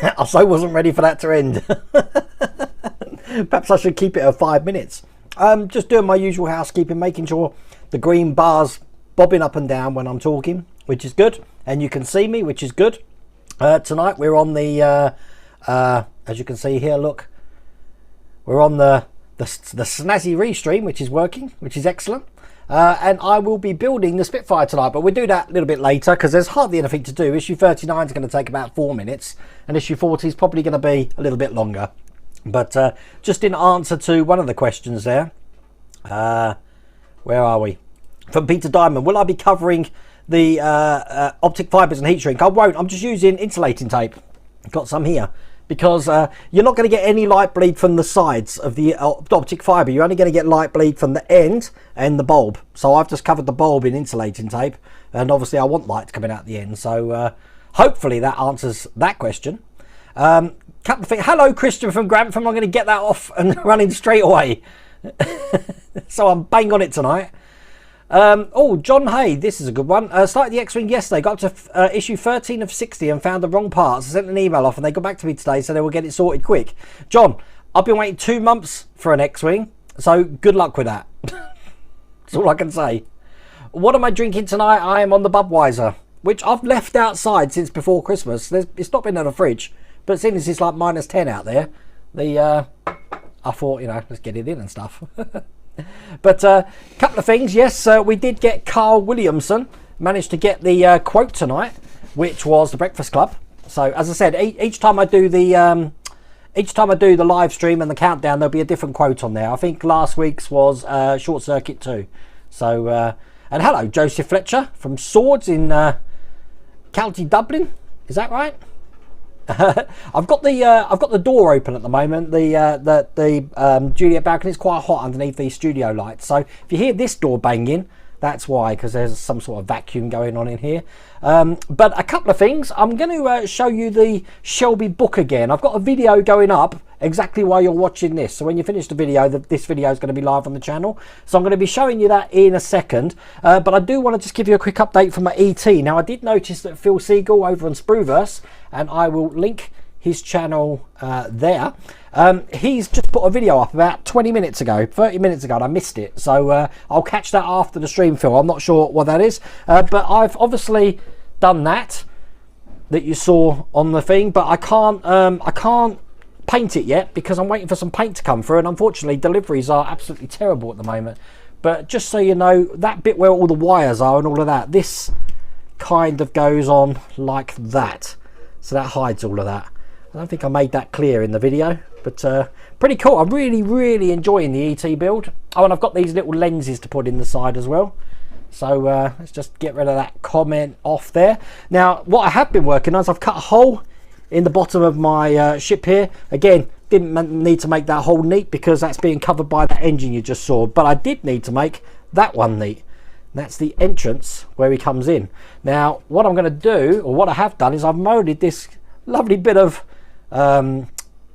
I wasn't ready for that to end. Perhaps I should keep it at 5 minutes. Just doing my usual housekeeping, making sure the green bar's bobbing up and down when I'm talking, which is good. And you can see me, which is good. Tonight we're on the, as you can see here, look. We're on the snazzy restream, which is working, which is excellent. And I will be building the Spitfire tonight, but we'll do that a little bit later because there's hardly anything to do. Issue 39 is going to take about 4 minutes, and issue 40 is probably going to be a little bit longer. But just in answer to one of the questions there, where are we? From Peter Diamond, will I be covering the optic fibres and heat shrink? I won't. I'm just using insulating tape. Got some here. Because you're not going to get any light bleed from the sides of the optic fibre. You're only going to get light bleed from the end and the bulb. So I've just covered the bulb in insulating tape. And obviously I want light coming out the end. So hopefully that answers that question. Couple of things. Hello, Christian from Grantham. I'm going to get that off and running straight away. So I'm bang on it tonight. Oh, John Hay, this is a good one. Started the X-Wing yesterday, got to issue 13 of 60 and found the wrong parts. I sent an email off and they got back to me today, so they will get it sorted quick. John, I've been waiting 2 months for an X-Wing, so good luck with that. That's all I can say. What am I drinking tonight? I am on the Budweiser, which I've left outside since before Christmas. It's not been in the fridge, but seeing as it's like -10 out there, I thought, you know, let's get it in and stuff. But a couple of things. Yes, we did get Carl Williamson, managed to get the quote tonight, which was the Breakfast Club. So as I said, each time I do the live stream and the countdown, there'll be a different quote on there. I think last week's was Short Circuit 2. So and hello, Joseph Fletcher from Swords in County Dublin. Is that right? I've got the door open at the moment. The Juliet balcony is quite hot underneath these studio lights. So if you hear this door banging, that's why, because there's some sort of vacuum going on in here. But a couple of things. I'm going to show you the Shelby book again. I've got a video going up exactly while you're watching this. So when you finish the video, this video is going to be live on the channel. So I'm going to be showing you that in a second. But I do want to just give you a quick update from my ET. Now, I did notice that Phil Siegel over on Spruverse, and I will link his channel there. He's just put a video up about 20 minutes ago, 30 minutes ago, and I missed it. So I'll catch that after the stream, Phil. I'm not sure what that is. But I've obviously done that you saw on the thing, but I can't paint it yet because I'm waiting for some paint to come through, and unfortunately deliveries are absolutely terrible at the moment. But just so you know, that bit where all the wires are and all of that, this kind of goes on like that. So that hides all of that. I don't think I made that clear in the video, but pretty cool. I'm really enjoying the ET build. Oh, and I've got these little lenses to put in the side as well. So let's just get rid of that comment off there. Now, what I have been working on is I've cut a hole in the bottom of my ship here. Again, didn't need to make that hole neat because that's being covered by that engine you just saw. But I did need to make that one neat. That's the entrance where he comes in. Now, what I'm going to do, or what I have done, is I've molded this lovely bit of,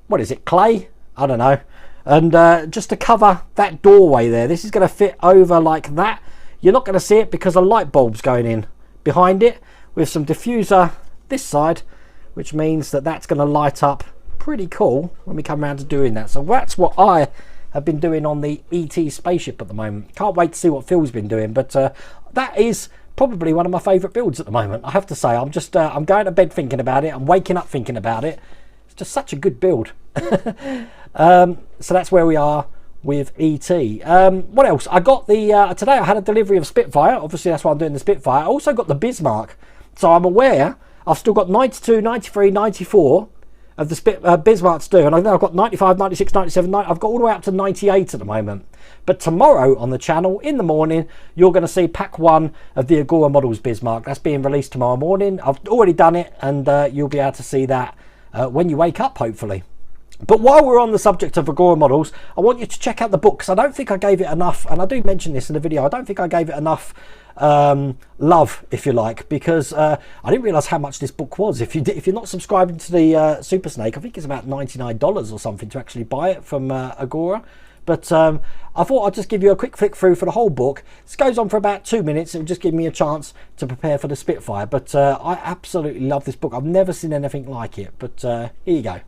what is it, clay? I don't know. And just to cover that doorway there, this is going to fit over like that. You're not going to see it because a light bulb's going in behind it with some diffuser this side, which means that that's going to light up pretty cool when we come around to doing that. So that's what I have been doing on the ET spaceship at the moment. Can't wait to see what Phil's been doing, but that is probably one of my favourite builds at the moment. I have to say, I'm just I'm going to bed thinking about it. I'm waking up thinking about it. It's just such a good build. So that's where we are with ET. What else? I got the today I had a delivery of Spitfire. Obviously that's why I'm doing the Spitfire. I also got the Bismarck, so I'm aware I've still got 92, 93, 94 of the Bismarck to do, and I've got 95, 96, 97, 90, I've got all the way up to 98 at the moment. But tomorrow on the channel in the morning, you're going to see pack 1 of the Agora Models Bismarck. That's being released tomorrow morning. I've already done it, and you'll be able to see that when you wake up, hopefully. But while we're on the subject of Agora Models, I want you to check out the book, because I don't think I gave it enough, and I do mention this in the video, I don't think I gave it enough love, if you like, because I didn't realise how much this book was. If you're not subscribing to the Super Snake, I think it's about $99 or something to actually buy it from Agora. But I thought I'd just give you a quick flick through for the whole book. This goes on for about 2 minutes. It'll just give me a chance to prepare for the Spitfire. But I absolutely love this book. I've never seen anything like it. But here you go.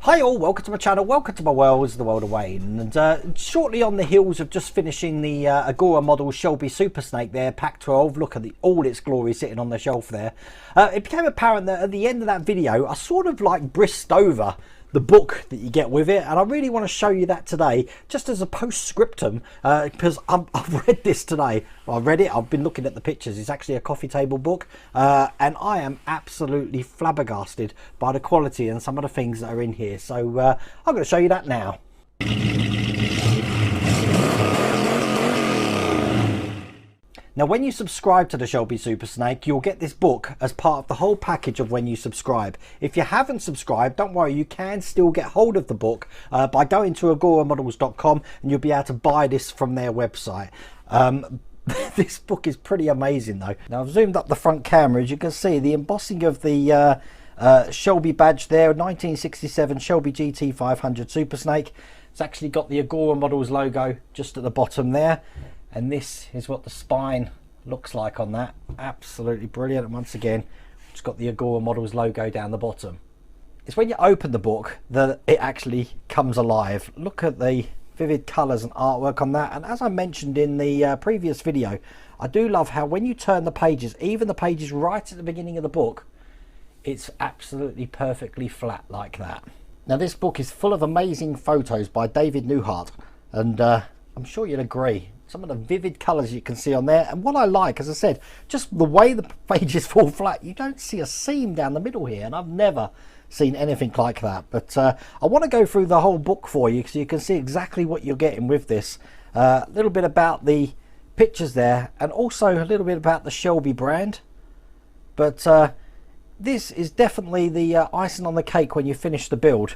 Hi all, welcome to my channel, welcome to my world, the world of Wayne. And shortly on the heels of just finishing the Agora Models Shelby Super Snake there, Pack 12, look at all its glory sitting on the shelf there. It became apparent that at the end of that video, I sort of like brisked over the book that you get with it, and I really want to show you that today just as a postscriptum, because I've read this today. I read it, I've been looking at the pictures. It's actually a coffee table book, and I am absolutely flabbergasted by the quality and some of the things that are in here. So I'm going to show you that now. Now, when you subscribe to the Shelby Super Snake, you'll get this book as part of the whole package of when you subscribe. If you haven't subscribed, don't worry, you can still get hold of the book by going to agoramodels.com, and you'll be able to buy this from their website. This book is pretty amazing though. Now, I've zoomed up the front camera. As you can see, the embossing of the Shelby badge there, 1967 Shelby GT 500 Super Snake. It's actually got the Agora Models logo just at the bottom there. And this is what the spine looks like on that. Absolutely brilliant. And once again, it's got the Agora Models logo down the bottom. It's when you open the book that it actually comes alive. Look at the vivid colours and artwork on that. And as I mentioned in the previous video, I do love how when you turn the pages, even the pages right at the beginning of the book, it's absolutely perfectly flat like that. Now, this book is full of amazing photos by David Newhart, and I'm sure you'll agree. Some of the vivid colours you can see on there, and what I like, as I said, just the way the pages fall flat, you don't see a seam down the middle here, and I've never seen anything like that. But I want to go through the whole book for you so you can see exactly what you're getting with this. A little bit about the pictures there, and also a little bit about the Shelby brand. But this is definitely the icing on the cake when you finish the build,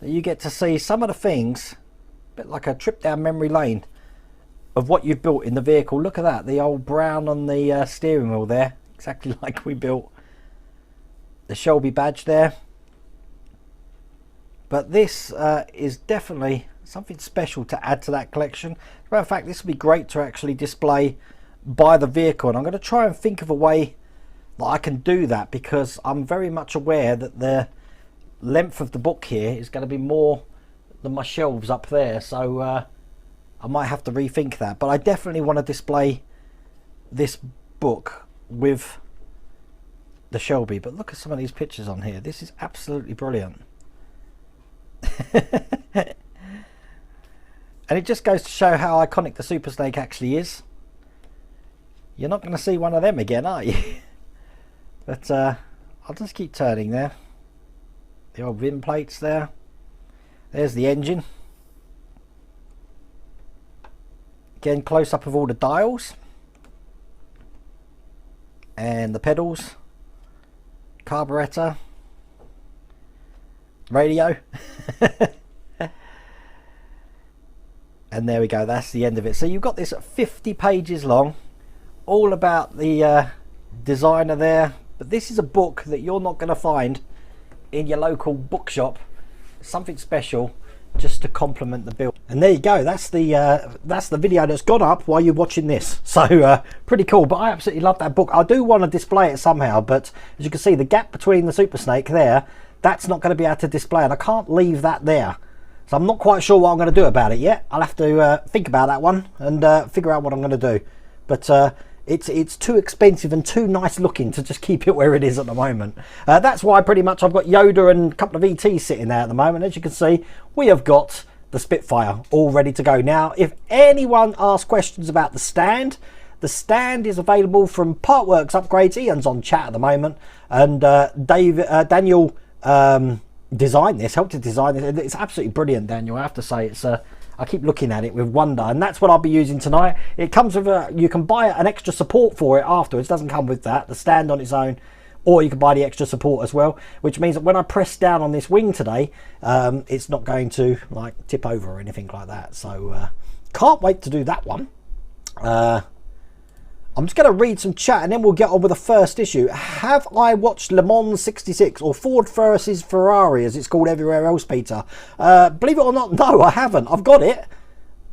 that you get to see some of the things, a bit like a trip down memory lane of what you've built in the vehicle. Look at that, the old brown on the steering wheel there, exactly like we built the Shelby badge there. But this is definitely something special to add to that collection. As a matter of fact, this would be great to actually display by the vehicle, and I'm going to try and think of a way that I can do that, because I'm very much aware that the length of the book here is going to be more than my shelves up there, so I might have to rethink that. But I definitely want to display this book with the Shelby. But look at some of these pictures on here. This is absolutely brilliant. And it just goes to show how iconic the Super Snake actually is. You're not going to see one of them again, are you? But I'll just keep turning there. The old VIN plates there. There's the engine. Again, close up of all the dials and the pedals, carburetor, radio. And there we go, that's the end of it. So you've got this 50 pages long, all about the designer there. But this is a book that you're not going to find in your local bookshop. Something special just to complement the build. And there you go, that's the video that's gone up while you're watching this. So pretty cool. But I absolutely love that book. I do want to display it somehow, but as you can see, the gap between the Super Snake there, that's not going to be able to display, and I can't leave that there. So I'm not quite sure what I'm going to do about it yet. I'll have to think about that one and figure out what I'm going to do. But it's too expensive and too nice looking to just keep it where it is at the moment. That's why pretty much I've got Yoda and a couple of ETs sitting there at the moment. As you can see, we have got the Spitfire all ready to go. Now, if anyone asks questions about the stand is available from Partworks Upgrades. Ian's on chat at the moment, and Daniel designed this, helped to design this. It's absolutely brilliant, Daniel, I have to say. It's I keep looking at it with wonder, and that's what I'll be using tonight. It comes with you can buy an extra support for it afterwards. It doesn't come with that, the stand on its own, or you can buy the extra support as well, which means that when I press down on this wing today, it's not going to like tip over or anything like that. So can't wait to do that one. I'm just going to read some chat and then we'll get on with the first issue. Have I watched Le Mans 66, or Ford versus Ferrari as it's called everywhere else, Peter? Believe it or not, no, I haven't. I've got it,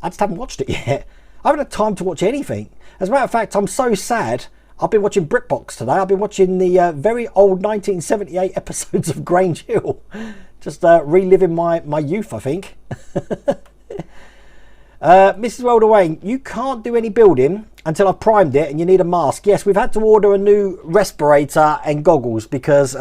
I just haven't watched it yet. I haven't had time to watch anything. As a matter of fact, I'm so sad. I've been watching BritBox today. I've been watching the very old 1978 episodes of Grange Hill. Just reliving my youth, I think. Mrs. Welder Wayne, you can't do any building until I've primed it and you need a mask. Yes, we've had to order a new respirator and goggles because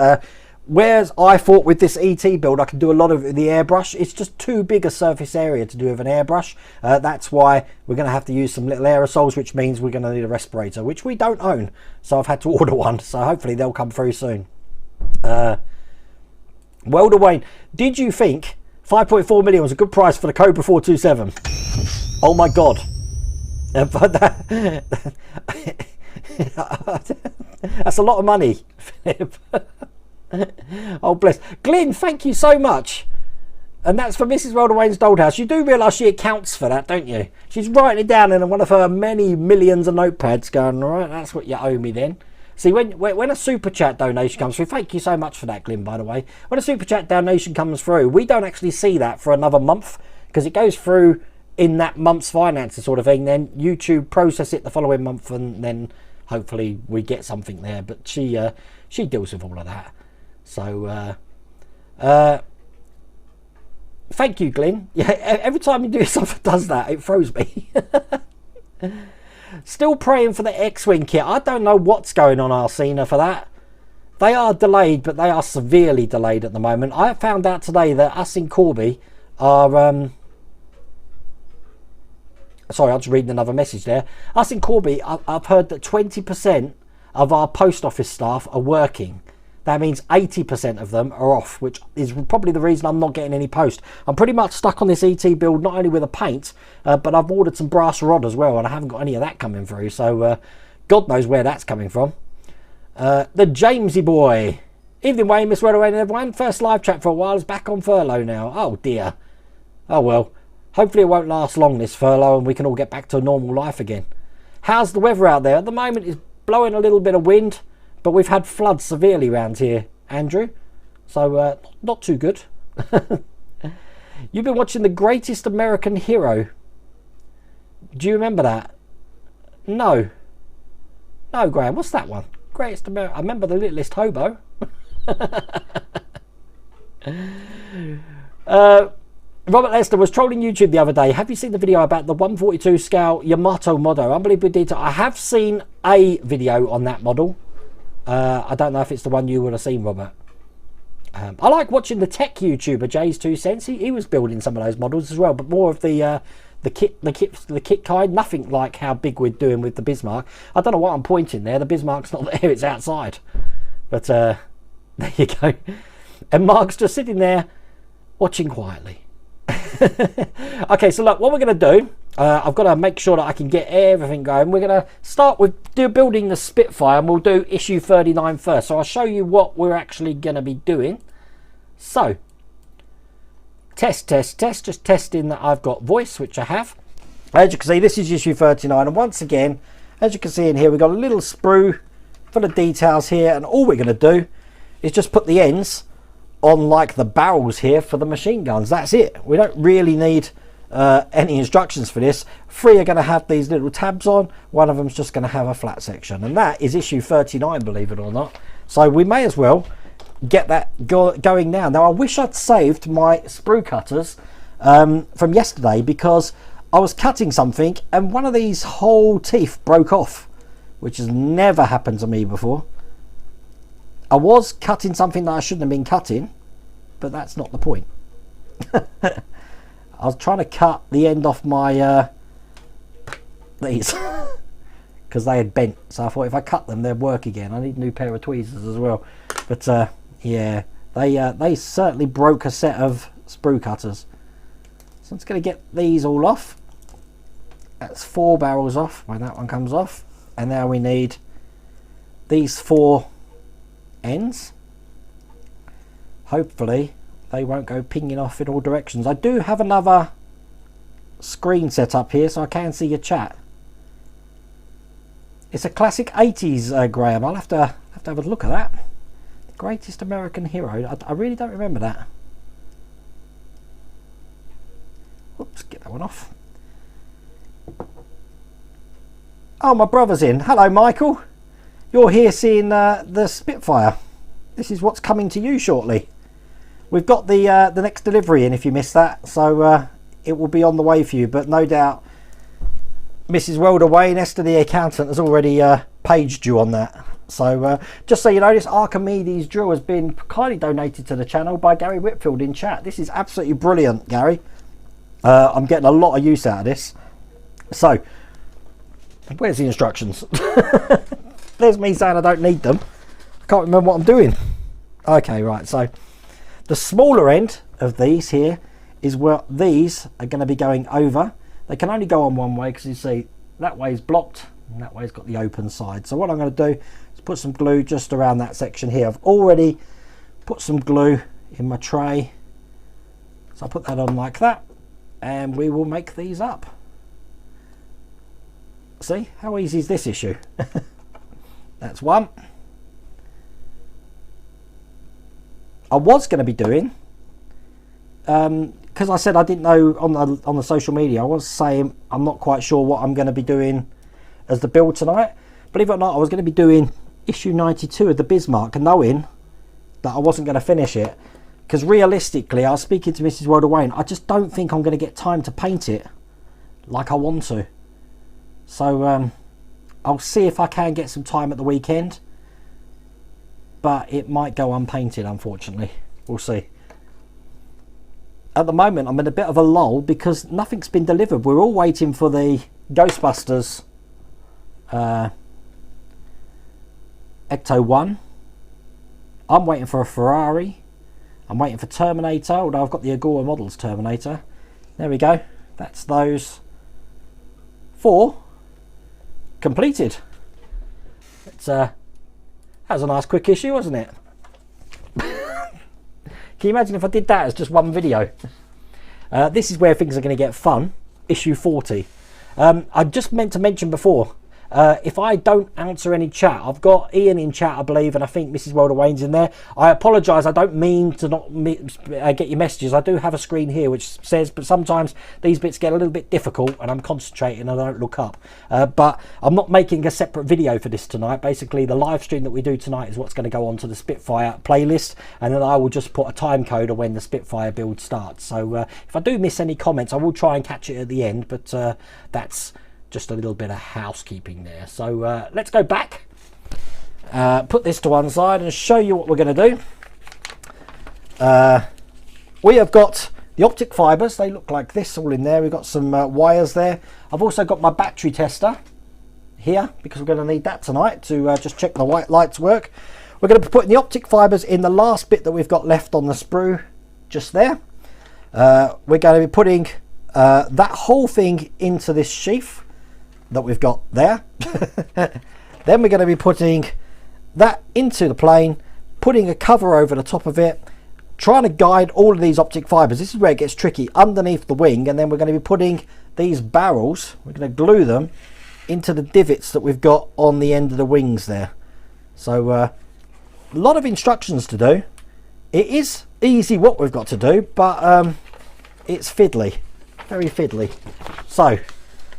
whereas I thought with this ET build I can do a lot of the airbrush, it's just too big a surface area to do with an airbrush. That's why we're going to have to use some little aerosols, which means we're going to need a respirator, which we don't own. So I've had to order one, so hopefully they'll come through soon. Welder Wayne, did you think 5.4 million was a good price for the Cobra 427? Oh my god. That's a lot of money, Philip. Oh bless. Glyn, thank you so much. And that's for Mrs. Welder Wayne's Dollhouse. You do realise she accounts for that, don't you? She's writing it down in one of her many millions of notepads going, all right, that's what you owe me then. See, when a super chat donation comes through, thank you so much for that, Glyn, by the way. When a super chat donation comes through, we don't actually see that for another month because it goes through in that month's finances sort of thing. Then YouTube process it the following month and then hopefully we get something there. But she deals with all of that. So, thank you, Glyn. Yeah, every time you do something that does that, it throws me. Still praying for the X-Wing kit. I don't know what's going on, Arsena, for that. They are delayed, but they are severely delayed at the moment. I found out today that us in Corby are... Sorry, I'm just reading another message there. Us in Corby, I've heard that 20% of our post office staff are working. That means 80% of them are off, which is probably the reason I'm not getting any post. I'm pretty much stuck on this ET build, not only with a paint, but I've ordered some brass rod as well, and I haven't got any of that coming through. So God knows where that's coming from. The Jamesy boy. Evening, Wayne, Miss Redaway and everyone. First live chat for a while. Is back on furlough now. Oh, dear. Oh, well. Hopefully it won't last long, this furlough, and we can all get back to a normal life again. How's the weather out there? At the moment, it's blowing a little bit of wind. But we've had floods severely around here, Andrew. So, not too good. You've been watching The Greatest American Hero. Do you remember that? No. No, Graham. What's that one? Greatest American... I remember The Littlest Hobo. Robert Lester was trolling YouTube the other day. Have you seen the video about the 142 scale Yamato model? Unbelievable detail. I have seen a video on that model. I don't know if it's the one you would have seen, Robert. I like watching the tech YouTuber Jay's 2 cents. He was building some of those models as well, but more of the kit kind. Nothing like how big we're doing with the Bismarck. I don't know what I'm pointing there. The Bismarck's not there; it's outside. But there you go. And Mark's just sitting there watching quietly. Okay, so look, what we're going to do. I've got to make sure that I can get everything going. We're going to start with building the Spitfire, and we'll do issue 39 first. So I'll show you what we're actually going to be doing. So, test, just testing that I've got voice, which I have. As you can see, this is issue 39, and once again, as you can see in here, we've got a little sprue full of details here, and all we're going to do is just put the ends on like the barrels here for the machine guns. That's it. We don't really need any instructions for this. 3 are going to have these little tabs on. One of them's just going to have a flat section, and that is issue 39, believe it or not. So we may as well get that going now. Now I wish I'd saved my sprue cutters from yesterday, because I was cutting something and one of these whole teeth broke off, which has never happened to me before. I was cutting something that I shouldn't have been cutting, but that's not the point. I was trying to cut the end off my these because they had bent, so I thought if I cut them they'd work again. I need a new pair of tweezers as well. But yeah, they certainly broke a set of sprue cutters. So I'm just going to get these all off. That's 4 barrels off when that one comes off, and now we need these 4 ends. Hopefully they won't go pinging off in all directions. I do have another screen set up here so I can see your chat. It's a classic 80s, Graham. I'll have to have a look at that. The Greatest American Hero. I really don't remember that. Oops, get that one off. Oh, my brother's in. Hello, Michael. You're here seeing the Spitfire. This is what's coming to you shortly. We've got the next delivery in if you missed that, so it will be on the way for you. But no doubt Mrs. Welder Wayne, Esther the accountant, has already paged you on that. So just so you know, this Archimedes drill has been kindly donated to the channel by Gary Whitfield in chat. This is absolutely brilliant, Gary. I'm getting a lot of use out of this. So where's the instructions? There's me saying I don't need them. I can't remember what I'm doing. Okay, right, so the smaller end of these here is where these are going to be going over. They can only go on one way because you see that way is blocked and that way's got the open side. So what I'm going to do is put some glue just around that section here. I've already put some glue in my tray, so I'll put that on like that and we will make these up. See, how easy is this issue? That's one. I was going to be doing, because I said I didn't know on the social media, I was saying I'm not quite sure what I'm going to be doing as the build tonight. Believe it or not, I was going to be doing issue 92 of the Bismarck, knowing that I wasn't going to finish it. Because realistically, I was speaking to Mrs. Welder Wayne, I just don't think I'm going to get time to paint it like I want to. So I'll see if I can get some time at the weekend. But it might go unpainted, unfortunately. We'll see. At the moment, I'm in a bit of a lull because nothing's been delivered. We're all waiting for the Ghostbusters Ecto 1. I'm waiting for a Ferrari. I'm waiting for Terminator, although I've got the Agora Models Terminator. There we go. That's those 4 completed. It's that was a nice quick issue, wasn't it? Can you imagine if I did that as just one video? This is where things are going to get fun. Issue 40. I just meant to mention before, if I don't answer any chat, I've got Ian in chat, I believe, and I think Mrs. Welder Wayne's in there. I apologise, I don't mean to not get your messages. I do have a screen here which says, but sometimes these bits get a little bit difficult and I'm concentrating and I don't look up. But I'm not making a separate video for this tonight. Basically, the live stream that we do tonight is what's going to go onto the Spitfire playlist, and then I will just put a time code of when the Spitfire build starts. So if I do miss any comments, I will try and catch it at the end, but that's just a little bit of housekeeping there. So let's go back, put this to one side and show you what we're going to do. We have got the optic fibres. They look like this all in there. We've got some wires there. I've also got my battery tester here because we're going to need that tonight to just check the white lights work. We're going to be putting the optic fibres in the last bit that we've got left on the sprue just there. We're going to be putting that whole thing into this sheath that we've got there. Then we're going to be putting that into the plane, putting a cover over the top of it, trying to guide all of these optic fibres. This is where it gets tricky, underneath the wing, and then we're going to be putting these barrels, we're going to glue them into the divots that we've got on the end of the wings there. So a lot of instructions to do. It is easy what we've got to do, but it's fiddly, very fiddly. So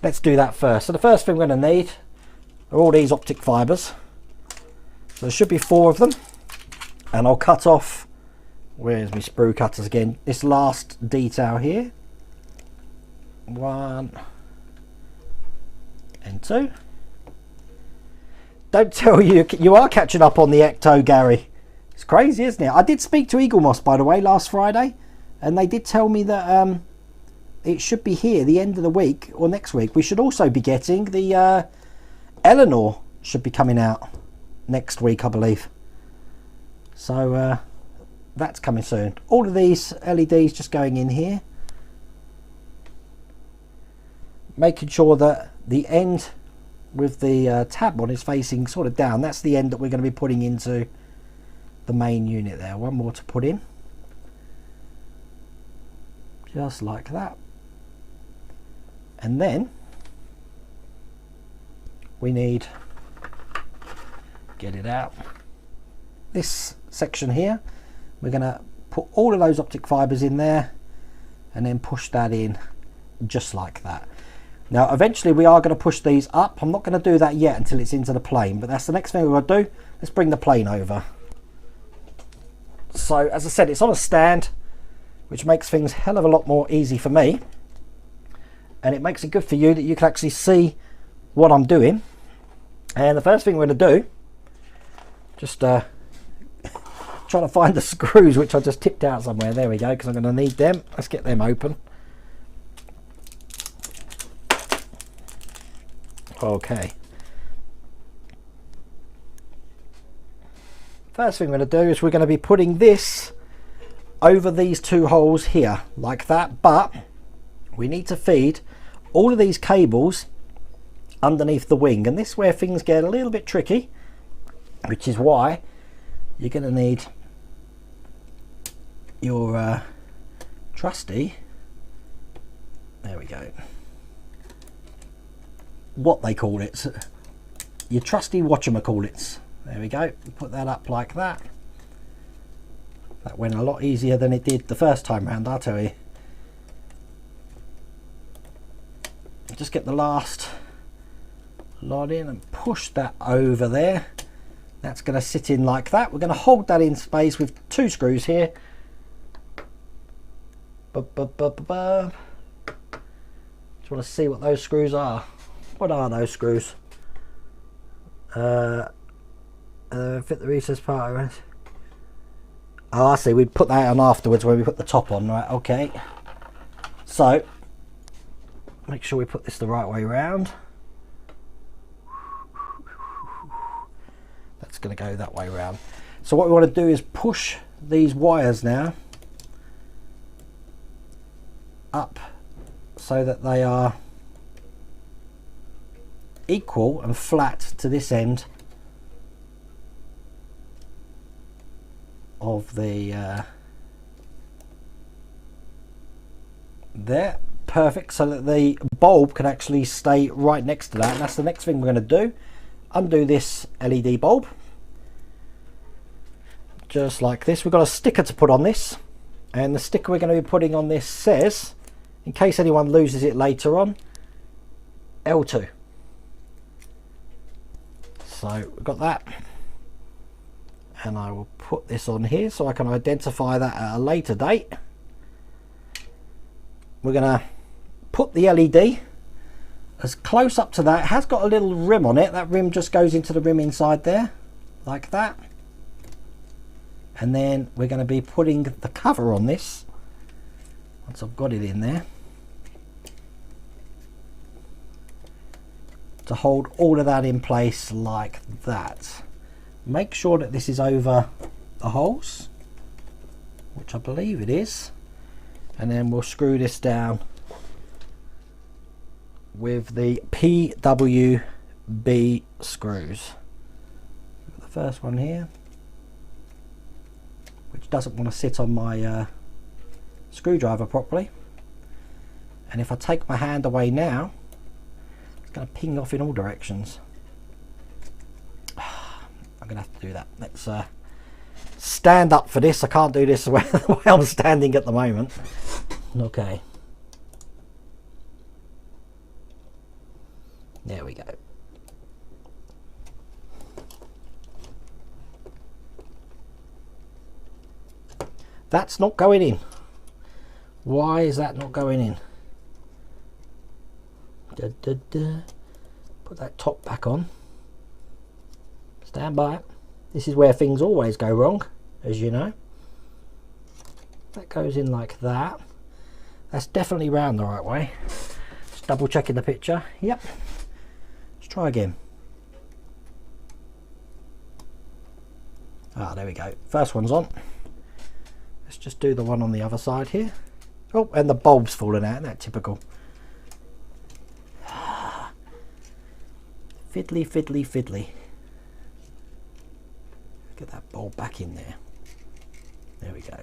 let's do that first. So the first thing we're going to need are all these optic fibres. So there should be 4 of them, and I'll cut off, where's my sprue cutters again, this last detail here. 1 and 2. Don't tell you are catching up on the Ecto, Gary. It's crazy, isn't it? I did speak to Eagle Moss, by the way, last Friday, and they did tell me that it should be here the end of the week or next week. We should also be getting the Eleanor should be coming out next week, I believe. So that's coming soon. All of these LEDs just going in here, making sure that the end with the tab on is facing sort of down. That's the end that we're going to be putting into the main unit there. One more to put in, just like that. And then we need, get it out, this section here. We're going to put all of those optic fibres in there and then push that in just like that. Now eventually we are going to push these up. I'm not going to do that yet until it's into the plane, but that's the next thing we're going to do. Let's bring the plane over. So as I said, it's on a stand, which makes things a hell of a lot more easy for me, and it makes it good for you that you can actually see what I'm doing. And the first thing we're going to do, just trying to find the screws, which I just tipped out somewhere. There we go, because I'm going to need them. Let's get them open. Okay. First thing we're going to do is we're going to be putting this over these two holes here, like that, but we need to feed all of these cables underneath the wing, and this is where things get a little bit tricky, which is why you're going to need your trusty, there we go, what they call it, your trusty whatchamacallits. There we go, put that up like that. That went a lot easier than it did the first time round, I'll tell you. Just get the last lot in and push that over there. That's going to sit in like that. We're going to hold that in space with two screws here. Just want to see what those screws are. What are those screws? Fit the recess part around. Oh, I see. We put that on afterwards when we put the top on, right? Okay. So make sure we put this the right way around. That's going to go that way around. So what we want to do is push these wires now up so that they are equal and flat to this end of the there. Perfect, so that the bulb can actually stay right next to that, and that's the next thing we're going to do. Undo this LED bulb just like this. We've got a sticker to put on this, and the sticker we're going to be putting on this says, in case anyone loses it later on, L2. So we've got that, and I will put this on here so I can identify that at a later date. We're going to put the LED as close up to that. It has got a little rim on it. That rim just goes into the rim inside there, like that. And then we're going to be putting the cover on this once I've got it in there, to hold all of that in place like that. Make sure that this is over the holes, which I believe it is, and then we'll screw this down with the PWB screws. The first one here, which doesn't want to sit on my screwdriver properly, and if I take my hand away now, it's going to ping off in all directions. I'm going to have to do that. Let's stand up for this. I can't do this the way I'm standing at the moment. Okay. There we go. That's not going in. Why is that not going in? Put that top back on. Stand by. This is where things always go wrong, as you know. That goes in like that. That's definitely round the right way. Just double checking the picture. Yep. Let's try again. Ah, there we go. First one's on. Let's just do the one on the other side here. Oh, and the bulb's fallen out. Isn't that typical? Fiddly, fiddly, fiddly. Get that bulb back in there. There we go.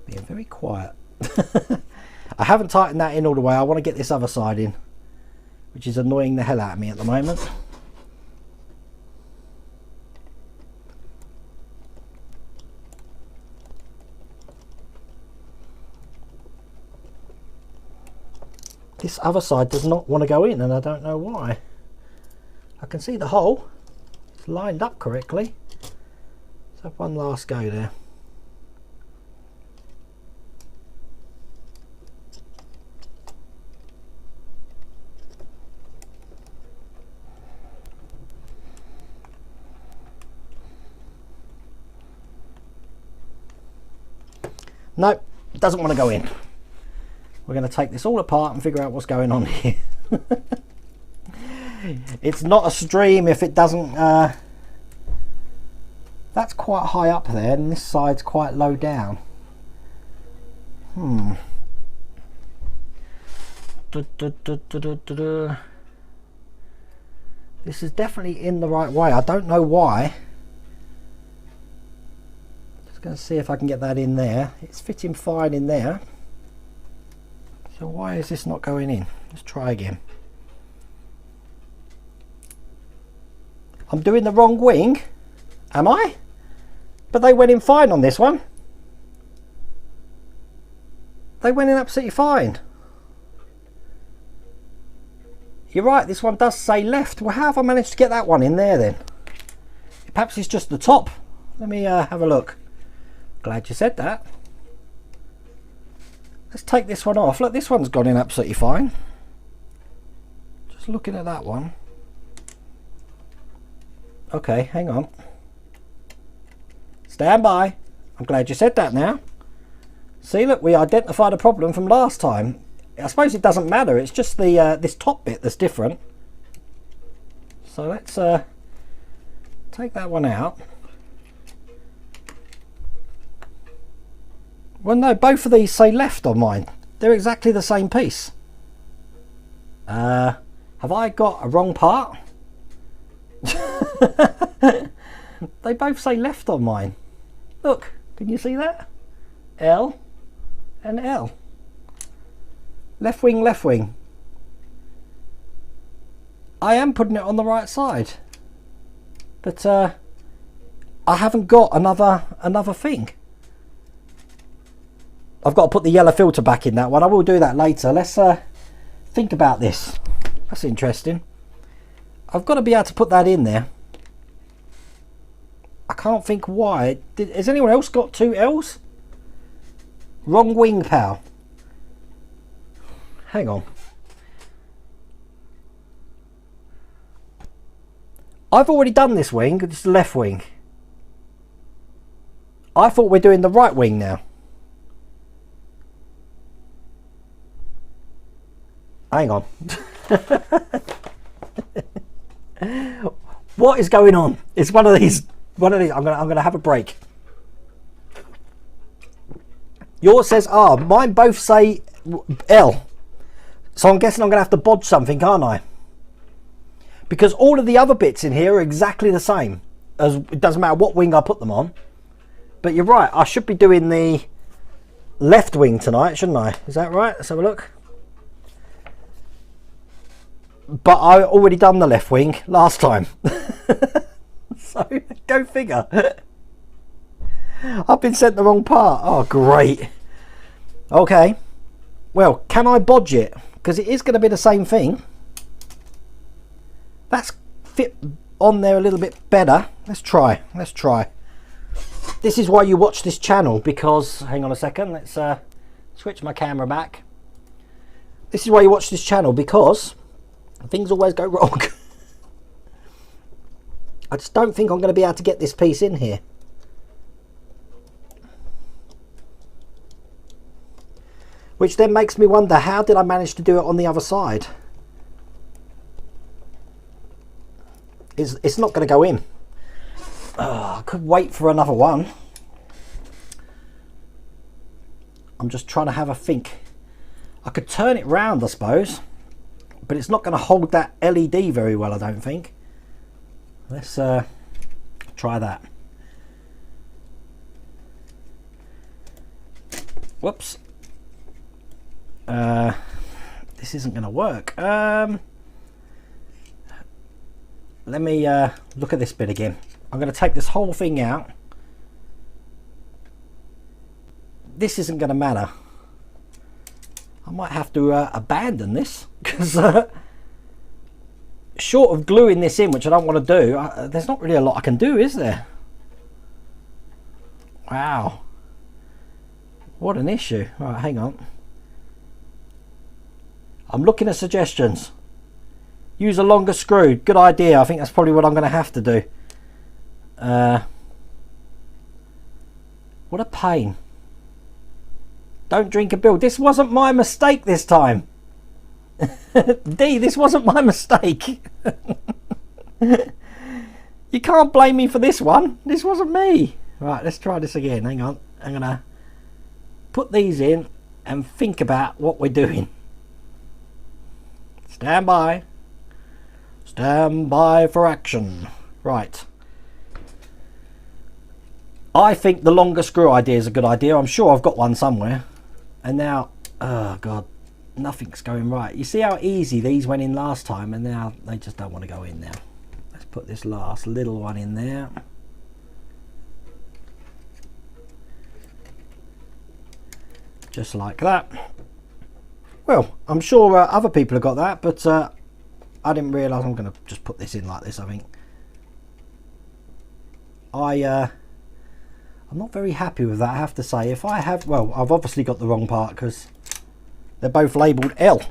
Being very quiet. I haven't tightened that in all the way. I want to get this other side in, which is annoying the hell out of me at the moment. this other side does not want to go in, and I don't know why. I can see the hole. It's lined up correctly. Let's have one last go there. Nope, doesn't want to go in. We're going to take this all apart and figure out what's going on here. It's not a stream if it doesn't... that's quite high up there, and this side's quite low down. This is definitely in the right way. I don't know why. Going to see if I can get that in there. It's fitting fine in there. So why is this not going in? Let's try again. I'm doing the wrong wing, am I? But they went in fine on this one. They went in absolutely fine. You're right, this one does say left. Well, how have I managed to get that one in there then? Perhaps it's just the top. Let me have a look. Glad you said that. Let's take this one off. Look, this one's gone in absolutely fine. Just looking at that one. Okay, hang on. Stand by. I'm glad you said that now. See, look, we identified a problem from last time. I suppose it doesn't matter. It's just the this top bit that's different. So let's take that one out. Well, no, both of these say left on mine. They're exactly the same piece. Have I got a wrong part? They both say left on mine. Look, can you see that? L and L. Left wing, left wing. I am putting it on the right side. But I haven't got another thing. I've got to put the yellow filter back in that one. I will do that later. Let's think about this. That's interesting. I've got to be able to put that in there. I can't think why. Has anyone else got two L's? Wrong wing, pal. Hang on. I've already done this wing. This is the left wing. I thought we're doing the right wing now. Hang on. What is going on? It's one of these. I'm gonna have a break. Yours says R. Mine both say L. So I'm guessing I'm gonna have to bodge something, aren't I? Because all of the other bits in here are exactly the same. As it doesn't matter what wing I put them on. But you're right. I should be doing the left wing tonight, shouldn't I? Is that right? Let's have a look. But I already done the left wing last time. So go figure. I've been sent the wrong part. Oh great. Okay, well, can I bodge it? Because it is going to be the same thing. That's fit on there a little bit better. Let's try. This is why you watch this channel, because hang on a second, let's switch my camera back. This is why you watch this channel, because things always go wrong. I just don't think I'm going to be able to get this piece in here. Which then makes me wonder, how did I manage to do it on the other side? It's not going to go in. Oh, I could wait for another one. I'm just trying to have a think. I could turn it round, I suppose. But it's not going to hold that LED very well, I don't think. Let's try that. Whoops. This isn't going to work. Let me look at this bit again. I'm going to take this whole thing out. This isn't going to matter. I might have to abandon this, because short of gluing this in, which I don't want to do, there's not really a lot I can do, is there? Wow, what an issue. Right, hang on, I'm looking at suggestions. Use a longer screw, good idea. I think that's probably what I'm going to have to do. What a pain. Don't drink a bill. This wasn't my mistake this time. D, this wasn't my mistake. You can't blame me for this one. This wasn't me. Right, let's try this again. Hang on. I'm going to put these in and think about what we're doing. Stand by. Stand by for action. Right. I think the longer screw idea is a good idea. I'm sure I've got one somewhere. And now, oh God, nothing's going right. You see how easy these went in last time, and now they just don't want to go in now. Let's put this last little one in there. Just like that. Well, I'm sure other people have got that, but I didn't realise. I'm going to just put this in like this, I think. I'm not very happy with that, I have to say. If I have, well, I've obviously got the wrong part because they're both labelled L.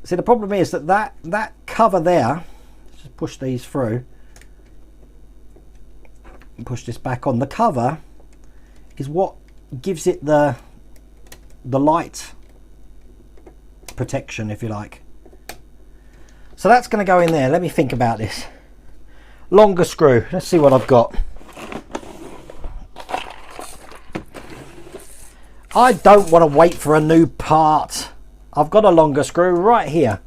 See, the problem is that cover there, just push these through and push this back on. The cover is what gives it the light protection, if you like. So that's going to go in there. Let me think about this. Longer screw. Let's see what I've got. I don't want to wait for a new part. I've got a longer screw right here.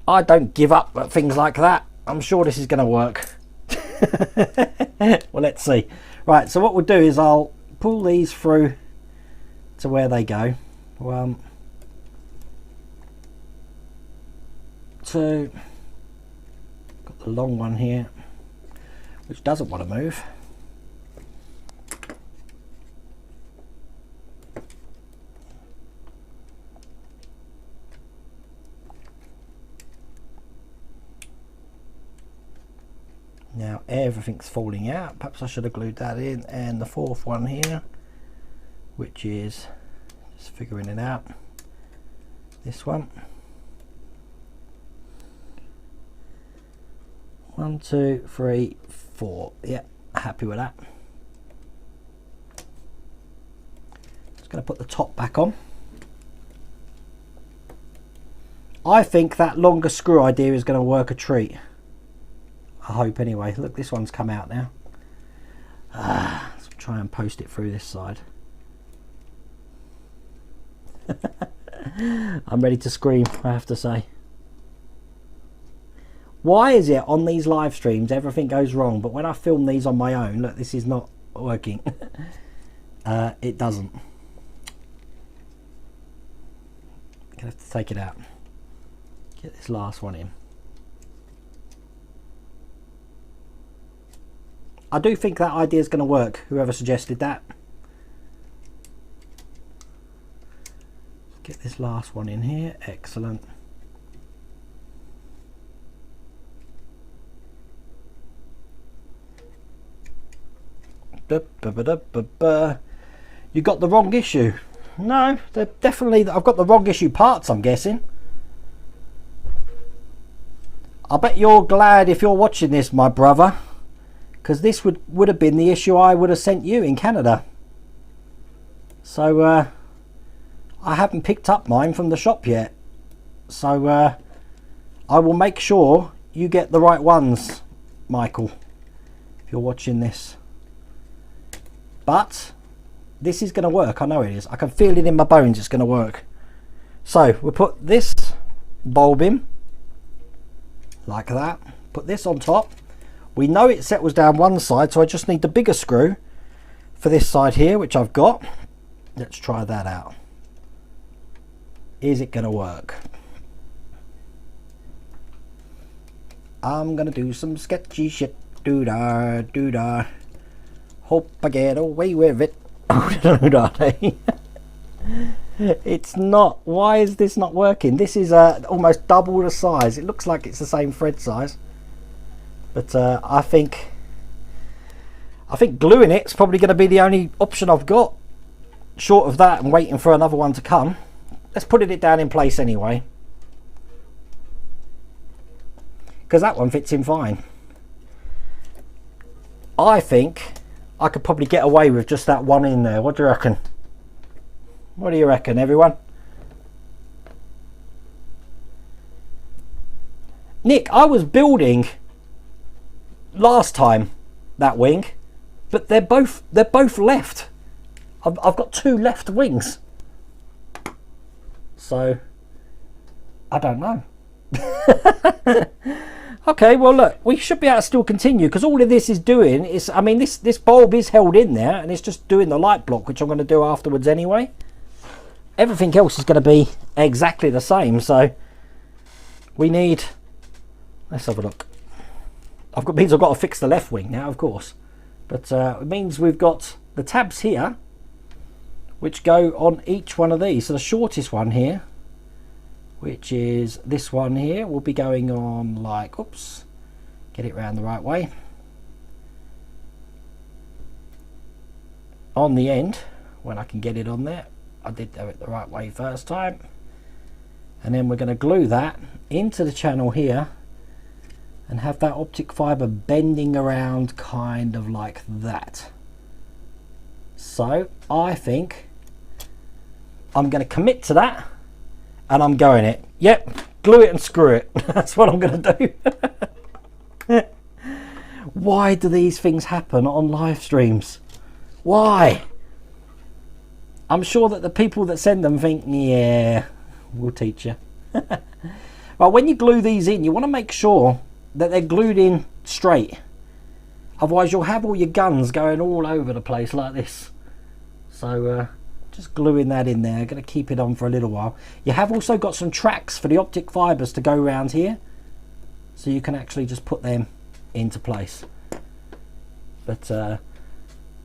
I don't give up at things like that. I'm sure this is going to work. Well, let's see. Right, so what we'll do is I'll pull these through to where they go. 1, 2. Got the long one here, which doesn't want to move. Now everything's falling out. Perhaps I should have glued that in. And the fourth one here, which is just figuring it out. This one. 1, 2, 3, 4. Yeah, happy with that. Just going to put the top back on. I think that longer screw idea is going to work a treat. I hope anyway. Look, this one's come out now. Let's try and post it through this side. I'm ready to scream, I have to say. Why is it on these live streams everything goes wrong, but when I film these on my own, look, this is not working. It doesn't. Gonna have to take it out. Get this last one in. I do think that idea is going to work, whoever suggested that. Get this last one in here. Excellent. You got the wrong issue. No, they're definitely, I've got the wrong issue parts, I'm guessing. I bet you're glad if you're watching this, my brother, because this would have been the issue I would have sent you in Canada. So I haven't picked up mine from the shop yet, so I will make sure you get the right ones, Michael, if you're watching this. But this is going to work. I know it is. I can feel it in my bones. It's going to work. So we'll put this bulb in like that. Put this on top. We know it settles down one side, so I just need the bigger screw for this side here, which I've got. Let's try that out. Is it going to work? I'm going to do some sketchy shit. Doo-dah, doo-dah. Hope I get away with it. Oh, no, darling. It's not. Why is this not working? This is almost double the size. It looks like it's the same thread size, but I think gluing it's probably going to be the only option I've got, short of that and waiting for another one to come. Let's put it down in place anyway, because that one fits in fine. I think I could probably get away with just that one in there. What do you reckon? What do you reckon, everyone? Nick, I was building last time that wing, but they're both left. I've got two left wings, so I don't know. Okay, well look, we should be able to still continue, because all of this is doing is, I mean, this bulb is held in there and it's just doing the light block, which I'm going to do afterwards anyway. Everything else is going to be exactly the same, so we need, let's have a look. Means I've got to fix the left wing now, of course, but it means we've got the tabs here which go on each one of these. So the shortest one here, which is this one here, will be going on like, oops, get it round the right way, on the end when I can get it on there. I did do it the right way first time, and then we're going to glue that into the channel here and have that optic fibre bending around kind of like that. So I think I'm going to commit to that, and I'm going it. Yep, glue it and screw it. That's what I'm going to do. Why do these things happen on live streams? Why? I'm sure that the people that send them think, yeah, we'll teach you. Well, when you glue these in, you want to make sure that they're glued in straight. Otherwise, you'll have all your guns going all over the place like this. So, just gluing that in there. Going to keep it on for a little while. You have also got some tracks for the optic fibres to go around here, so you can actually just put them into place. But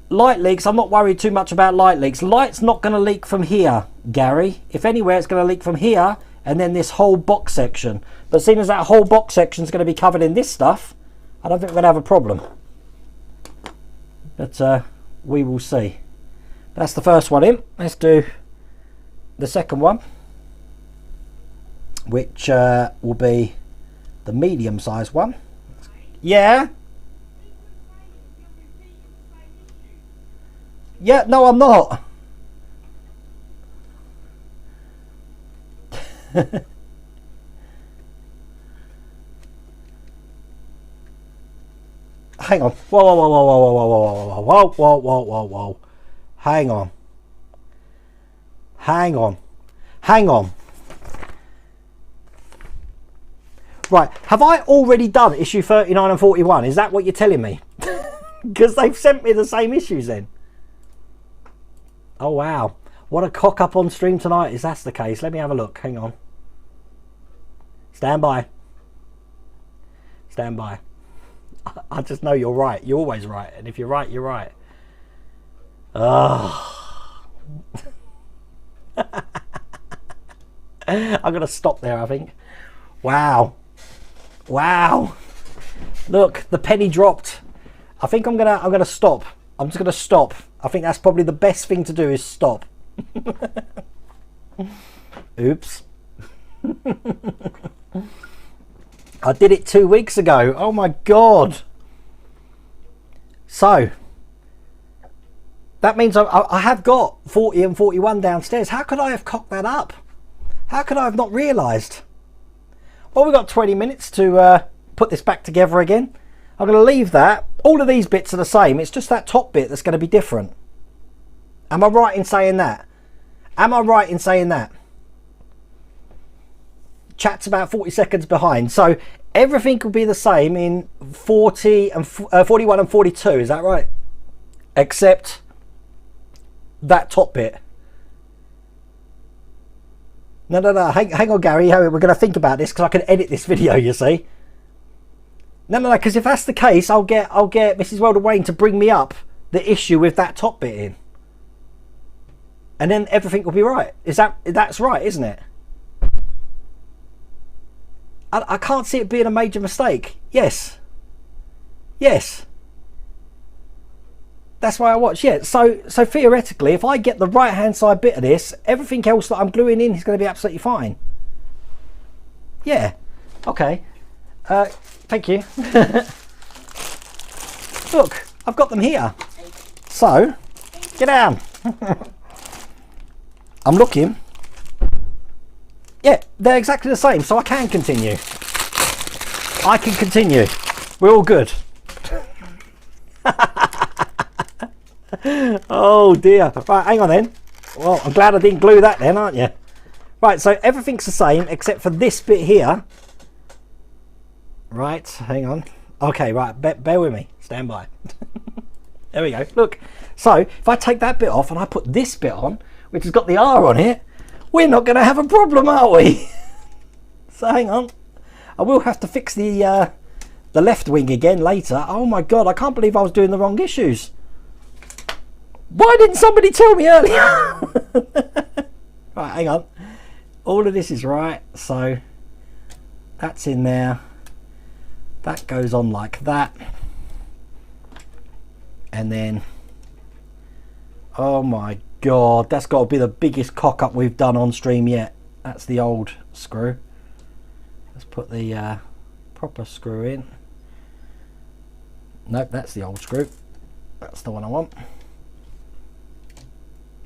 light leaks, I'm not worried too much about light leaks. Light's not going to leak from here, Gary. If anywhere, it's going to leak from here and then this whole box section. But seeing as that whole box section is going to be covered in this stuff, I don't think we're going to have a problem. But we will see. That's the first one in. Let's do the second one, which will be the medium sized one. Yeah? Yeah, no, I'm not. Hang on. Whoa, whoa, whoa, whoa, whoa, whoa, whoa, whoa, whoa, whoa, whoa, whoa. Hang on. Hang on. Hang on. Right, have I already done issue 39 and 41? Is that what you're telling me? Because they've sent me the same issues then. Oh wow, what a cock up on stream tonight if that's the case. Let me have a look, hang on. Stand by. Stand by. I just know you're right. You're always right, and if you're right, you're right. Oh. I'm gonna stop there, I think. Wow. Wow. Look, the penny dropped. I think I'm gonna stop. I'm just gonna stop. I think that's probably the best thing to do, is stop. Oops. I did it 2 weeks ago. Oh my God. So that means I have got 40 and 41 downstairs. How could I have cocked that up? How could I have not realised? Well, we've got 20 minutes to put this back together again. I'm going to leave that. All of these bits are the same. It's just that top bit that's going to be different. Am I right in saying that? Am I right in saying that? Chat's about 40 seconds behind. So everything will be the same in 40 and 41 and 42. Is that right? Except that top bit. No. Hang on, Gary. We're going to think about this because I can edit this video, you see. No, because if that's the case, I'll get Mrs. Welder Wayne to bring me up the issue with that top bit in, and then everything will be right. That's right, isn't it? I can't see it being a major mistake. Yes. That's why I watch. Yeah, so theoretically, if I get the right hand side bit of this, everything else that I'm gluing in is going to be absolutely fine. Yeah. Okay. Thank you. Look, I've got them here. So, get down. I'm looking. Yeah, they're exactly the same, so I can continue. I can continue. We're all good. Oh dear. Right, hang on then. Well, I'm glad I didn't glue that then, aren't you? Right, so everything's the same except for this bit here. Right, hang on. Okay, right, bear with me. Stand by. There we go. Look, so if I take that bit off and I put this bit on, which has got the R on it, we're not going to have a problem, are we? So hang on. I will have to fix the left wing again later. Oh my god, I can't believe I was doing the wrong issues. Why didn't somebody tell me earlier? Right, hang on. All of this is right, so that's in there. That goes on like that. And then, oh my god, that's got to be the biggest cock up we've done on stream yet. That's the old screw. Let's put the proper screw in. Nope, that's the old screw. That's the one I want.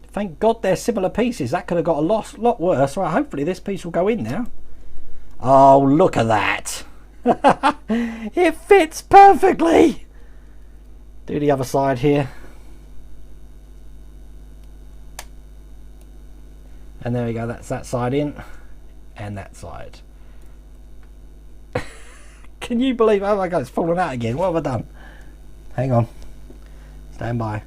Thank god they're similar pieces. That could have got a lot worse. Right, hopefully this piece will go in now. Oh, look at that. It fits perfectly. Do the other side here. And there we go, that's that side in and that side. Can you believe, oh my god, it's fallen out again. What have I done? Hang on, stand by.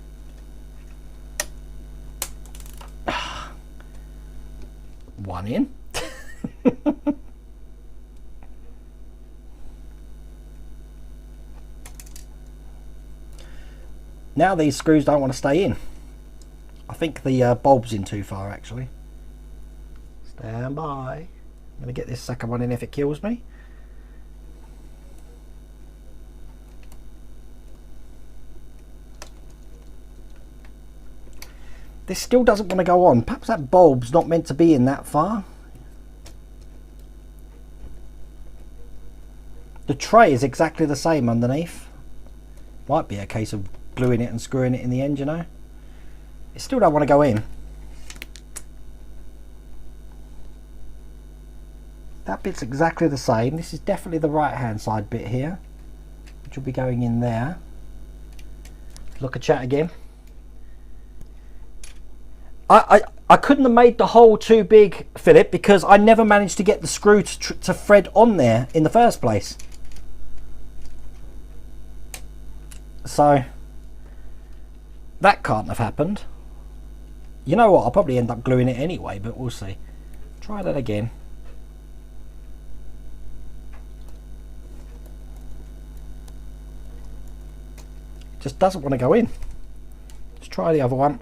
One in. Now these screws don't want to stay in. I think the bulb's in too far actually. Stand by. I'm going to get this second one in if it kills me. This still doesn't want to go on. Perhaps that bulb's not meant to be in that far. The tray is exactly the same underneath. Might be a case of gluing it and screwing it in the end, you know. It still don't want to go in. That bit's exactly the same. This is definitely the right hand side bit here, which will be going in there. Look at chat again. I couldn't have made the hole too big, Philip, because I never managed to get the screw to thread on there in the first place. So that can't have happened. You know what, I'll probably end up gluing it anyway, but we'll see. Try that again. Just doesn't want to go in. Let's try the other one.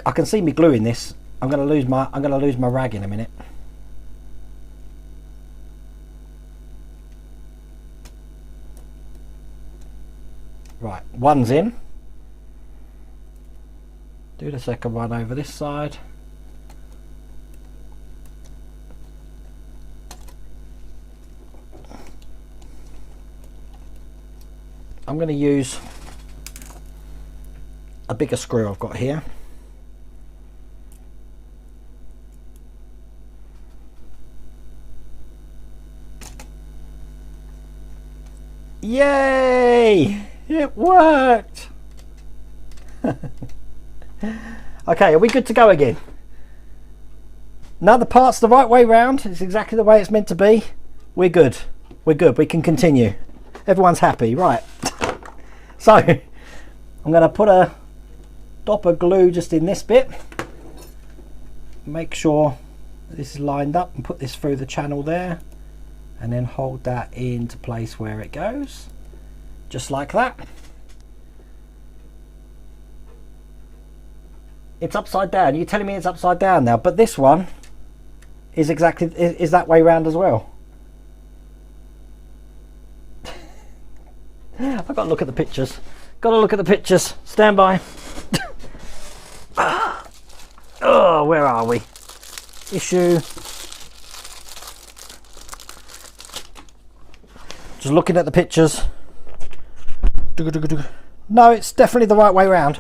I can see me gluing this. I'm going to lose my rag in a minute. Right, one's in. Do the second one over this side. I'm going to use a bigger screw I've got here. Yay! It worked! Okay, are we good to go again? Now the part's the right way round. It's exactly the way it's meant to be. We're good. We're good. We can continue. Everyone's happy. Right. So, I'm going to put a dop of glue just in this bit. Make sure this is lined up and put this through the channel there. And then hold that into place where it goes. Just like that. It's upside down. You're telling me it's upside down now, but this one is exactly is that way round as well. I've got to look at the pictures. Got to look at the pictures. Stand by. Oh, where are we? Issue. Just looking at the pictures. No, it's definitely the right way round.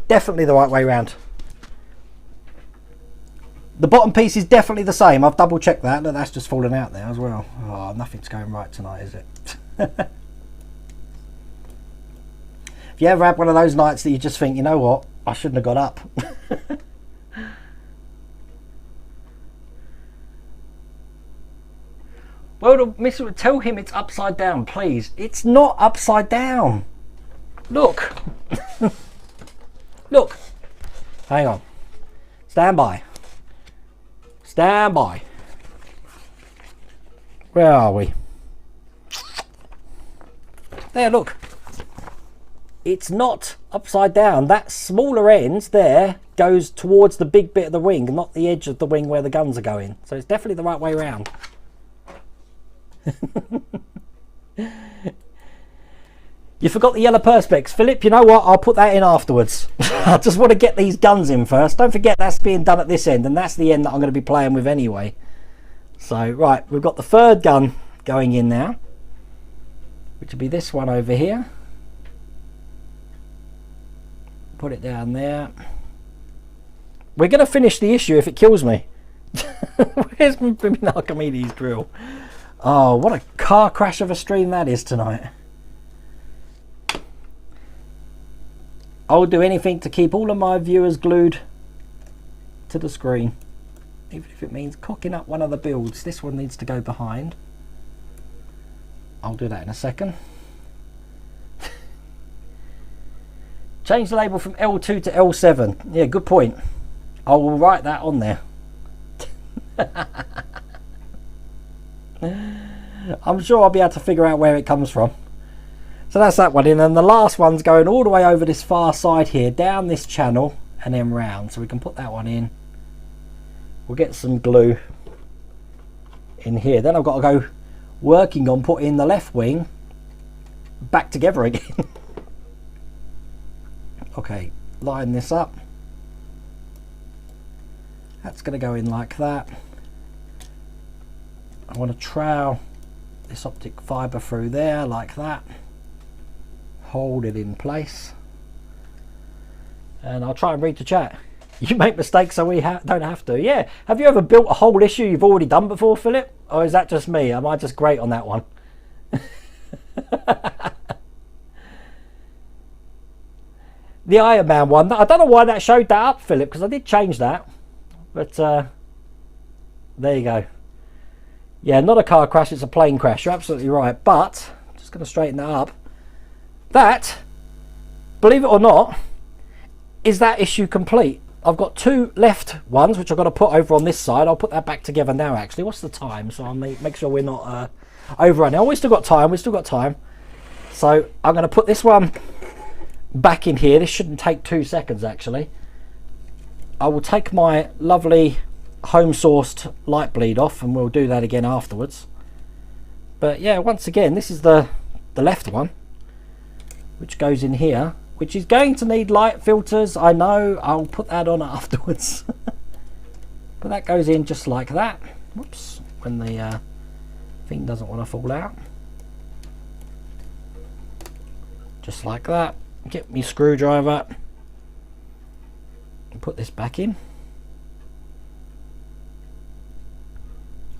Definitely the right way round. The bottom piece is definitely the same. I've double checked that. Look, that's just fallen out there as well. Oh, nothing's going right tonight, is it? If you ever had one of those nights that you just think, you know what, I shouldn't have got up. Well, Mister, tell him it's upside down, please. It's not upside down. Look. Look. Hang on. Stand by. Stand by. Where are we? There, look. It's not upside down. That smaller end there goes towards the big bit of the wing, not the edge of the wing where the guns are going. So it's definitely the right way around. You forgot the yellow perspex, Philip. You know what, I'll put that in afterwards. I just want to get these guns in first. Don't forget that's being done at this end, and that's the end that I'm going to be playing with anyway. So right, we've got the third gun going in now, which will be this one over here. Put it down there. We're going to finish the issue if it kills me. Where's my Archimedes drill? Oh, what a car crash of a stream that is tonight. I'll do anything to keep all of my viewers glued to the screen, even if it means cocking up one of the builds. This one needs to go behind. I'll do that in a second. Change the label from L2 to L7. Yeah, good point. I will write that on there. I'm sure I'll be able to figure out where it comes from. So that's that one in, and the last one's going all the way over this far side here, down this channel and then round. So we can put that one in. We'll get some glue in here. Then I've got to go working on putting the left wing back together again. Okay, line this up. That's going to go in like that. I want to trowel this optic fibre through there like that. Hold it in place. And I'll try and read the chat. You make mistakes so we don't have to. Yeah. Have you ever built a whole issue you've already done before, Philip? Or is that just me? Am I just great on that one? The Iron Man one. I don't know why that showed that up, Philip, because I did change that. But there you go. Yeah, not a car crash, it's a plane crash. You're absolutely right. But, just going to straighten that up. That, believe it or not, is that issue complete. I've got two left ones, which I've got to put over on this side. I'll put that back together now, actually. What's the time? So I'll make sure we're not overrunning. Oh, we've still got time. We've still got time. So I'm going to put this one back in here. This shouldn't take 2 seconds, actually. I will take my lovely home sourced light bleed off, and we'll do that again afterwards. But yeah, once again, this is the left one, which goes in here, which is going to need light filters. I know, I'll put that on afterwards. But that goes in just like that. Whoops, when the thing doesn't want to fall out. Just like that. Get me screwdriver and put this back in.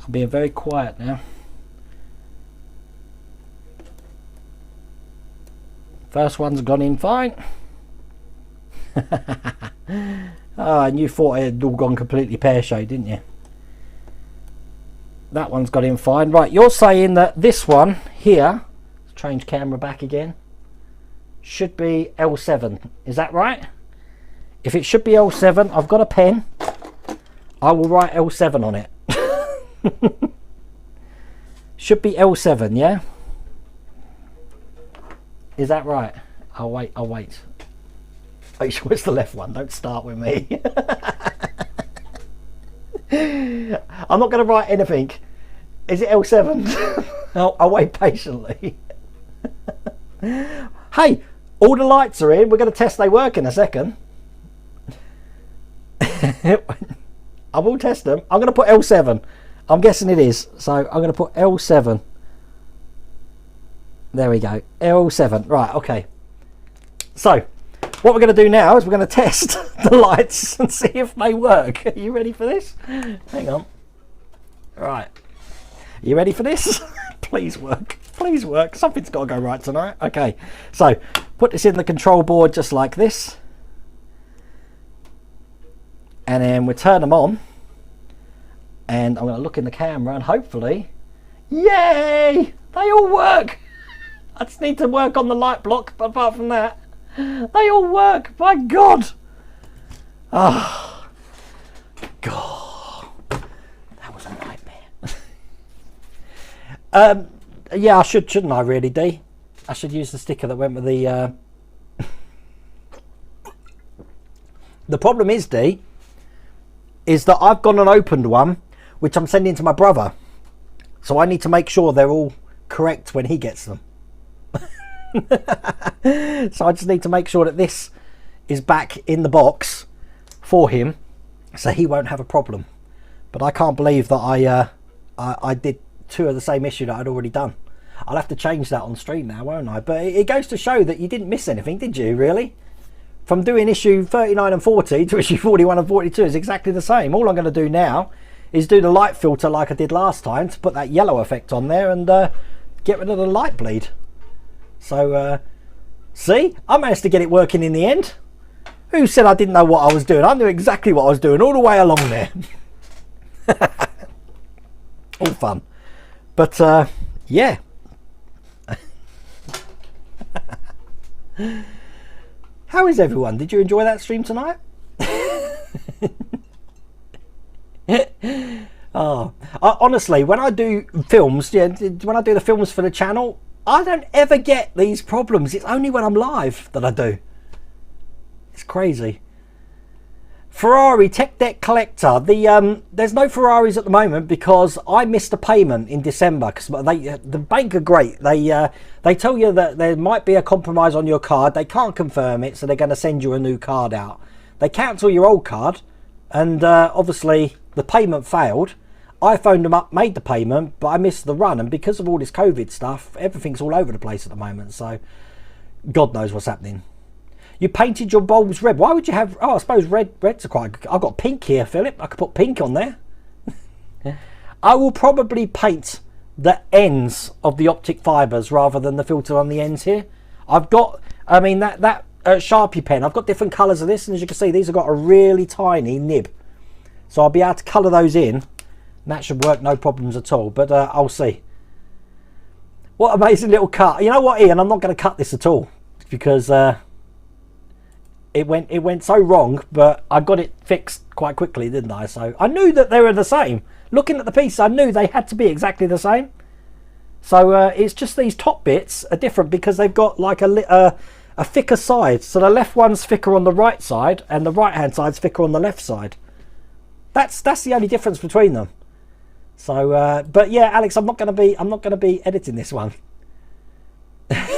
I'm being very quiet now. First one's gone in fine. Oh, and you thought it had all gone completely pear-shaped, didn't you? That one's got in fine. Right, you're saying that this one here, change camera back again, should be L7. Is that right? If it should be L7, I've got a pen. I will write L7 on it. Should be L7, yeah? Is that right? I'll wait. Make sure it's the left one. Don't start with me. I'm not going to write anything. Is it L7? I'll wait patiently. Hey, all the lights are in. We're going to test they work in a second. I will test them. I'm going to put L7. I'm guessing it is. So I'm going to put L7. There we go. L7. Right, okay. So what we're going to do now is we're going to test the lights and see if they work. Are you ready for this? Hang on. Right. Are you ready for this? Please work. Please work. Something's got to go right tonight. Okay. So put this in the control board just like this. And then we'll turn them on. And I'm going to look in the camera and hopefully... Yay! They all work! I just need to work on the light block, but apart from that, they all work. My God! Oh, God. That was a nightmare. Yeah, I shouldn't I really, D? I should use the sticker that went with the... The problem is, D, is that I've gone and opened one, which I'm sending to my brother. So I need to make sure they're all correct when he gets them. So I just need to make sure that this is back in the box for him, so he won't have a problem. But I can't believe that I did two of the same issue that I'd already done. I'll have to change that on stream now, won't I? But it goes to show that you didn't miss anything, did you, really? From doing issue 39 and 40 to issue 41 and 42 is exactly the same. All I'm going to do now is do the light filter like I did last time to put that yellow effect on there and get rid of the light bleed. So, see? I managed to get it working in the end. Who said I didn't know what I was doing? I knew exactly what I was doing all the way along there. All fun. But, yeah. How is everyone? Did you enjoy that stream tonight? Oh, honestly, when I do films, yeah, when I do the films for the channel, I don't ever get these problems. It's only when I'm live that I do. It's crazy. Ferrari Tech Deck Collector. There's no Ferraris at the moment because I missed a payment in December because the bank are great. They tell you that there might be a compromise on your card. They can't confirm it, so they're going to send you a new card out. They cancel your old card, and obviously the payment failed. I phoned them up, made the payment, but I missed the run, and because of all this COVID stuff, everything's all over the place at the moment. So God knows what's happening. You painted your bulbs red. Why would you have... Oh, I suppose reds are quite good. I've got pink here, Philip. I could put pink on there. I will probably paint the ends of the optic fibres rather than the filter on the ends here. I've got... I mean, that Sharpie pen, I've got different colours of this. And as you can see, these have got a really tiny nib. So I'll be able to colour those in. And that should work, no problems at all. But I'll see. What amazing little cut. You know what, Ian? I'm not going to cut this at all. Because... It went so wrong, but I got it fixed quite quickly, didn't I? So I knew that they were the same. Looking at the piece, I knew they had to be exactly the same. So it's just these top bits are different because they've got like a thicker side. So the left one's thicker on the right side, and the right hand side's thicker on the left side. That's the only difference between them. So, but yeah, Alex, I'm not going to be editing this one.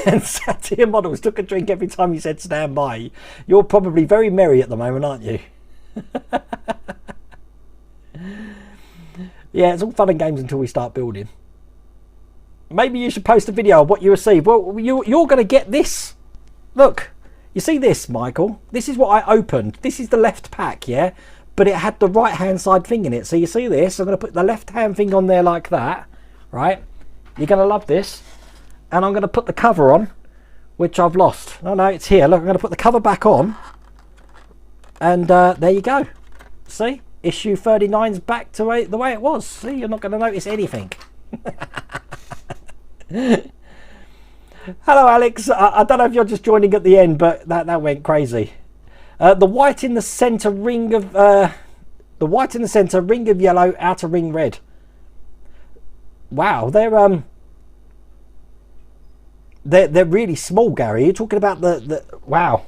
And Topnotch Models took a drink every time you said stand by. You're probably very merry at the moment, aren't you? Yeah, it's all fun and games until we start building. Maybe you should post a video of what you receive. Well, you're going to get this. Look, you see this, Michael? This is what I opened. This is the left pack, yeah? But it had the right hand side thing in it. So you see this? I'm going to put the left hand thing on there like that, right? You're going to love this. And I'm going to put the cover on, which I've lost. No, it's here. Look, I'm going to put the cover back on. And there you go. See? Issue 39's back to the way it was. See? You're not going to notice anything. Hello, Alex. I don't know if you're just joining at the end, but that went crazy. The white in the centre, ring of... the white in the centre, ring of yellow, outer ring red. Wow, they're really small, Gary. You're talking about the wow.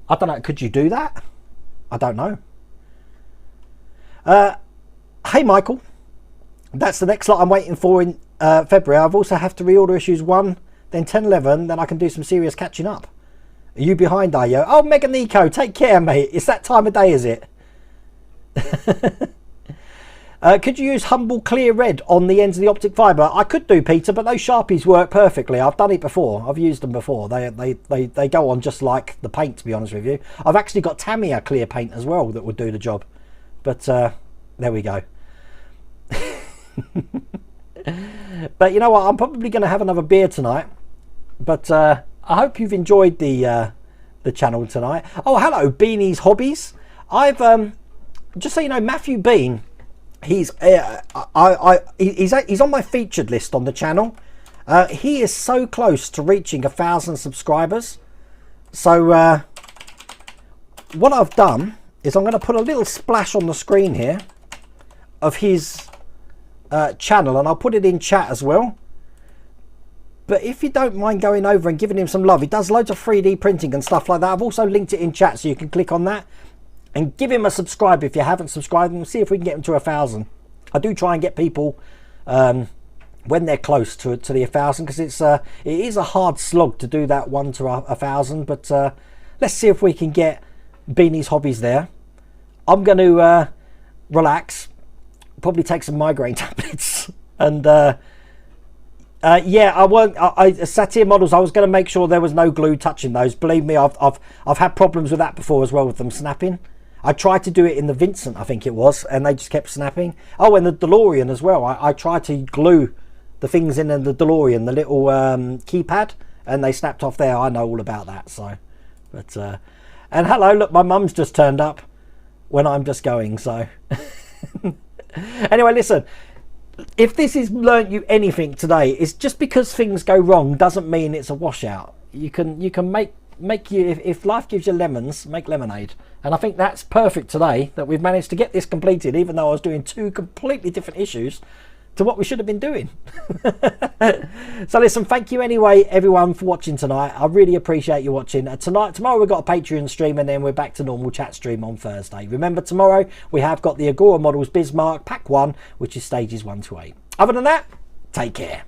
I don't know, could you do that? I don't know. Hey Michael, that's the next lot I'm waiting for in February. I've also have to reorder issues 1, then 10, 11, then I can do some serious catching up. Are you behind, are you? Oh, Mk1a, take care, mate. It's that time of day, is it? Could you use Humble Clear Red on the ends of the optic fibre? I could do, Peter, but those Sharpies work perfectly. I've done it before. I've used them before. They go on just like the paint, to be honest with you. I've actually got Tamiya clear paint as well that would do the job. But there we go. But you know what? I'm probably going to have another beer tonight. But I hope you've enjoyed the channel tonight. Oh, hello, Beanie's Hobbies. I've just so you know, Matthew Bean. He's on my featured list on the channel. He is so close to reaching 1,000 subscribers. So what I've done is I'm going to put a little splash on the screen here of his channel, and I'll put it in chat as well. But if you don't mind going over and giving him some love, he does loads of 3D printing and stuff like that. I've also linked it in chat, so you can click on that and give him a subscribe if you haven't subscribed, and see if we can get him to 1,000. I do try and get people when they're close to the 1,000, because it is a hard slog to do that 1 to 1,000. But let's see if we can get Beanie's Hobbies there. I'm going to relax, probably take some migraine tablets, and yeah, I won't. Satir Models, I was going to make sure there was no glue touching those. Believe me, I've had problems with that before as well, with them snapping. I tried to do it in the Vincent, I think it was, and they just kept snapping. Oh, and the DeLorean as well. I tried to glue the things in the DeLorean, the little keypad, and they snapped off there. I know all about that. So, but and hello, look, my mum's just turned up when I'm just going. So anyway, listen. If this has learnt you anything today, it's just because things go wrong doesn't mean it's a washout. You can make you, if life gives you lemons, make lemonade. And I think that's perfect today, that we've managed to get this completed, even though I was doing 2 completely different issues to what we should have been doing. So listen, thank you anyway, everyone, for watching tonight. I really appreciate you watching. Tomorrow we've got a Patreon stream, and then we're back to normal chat stream on Thursday. Remember, tomorrow we have got the Agora Models Bismarck Pack 1, which is stages 1 to 8. Other than that, take care.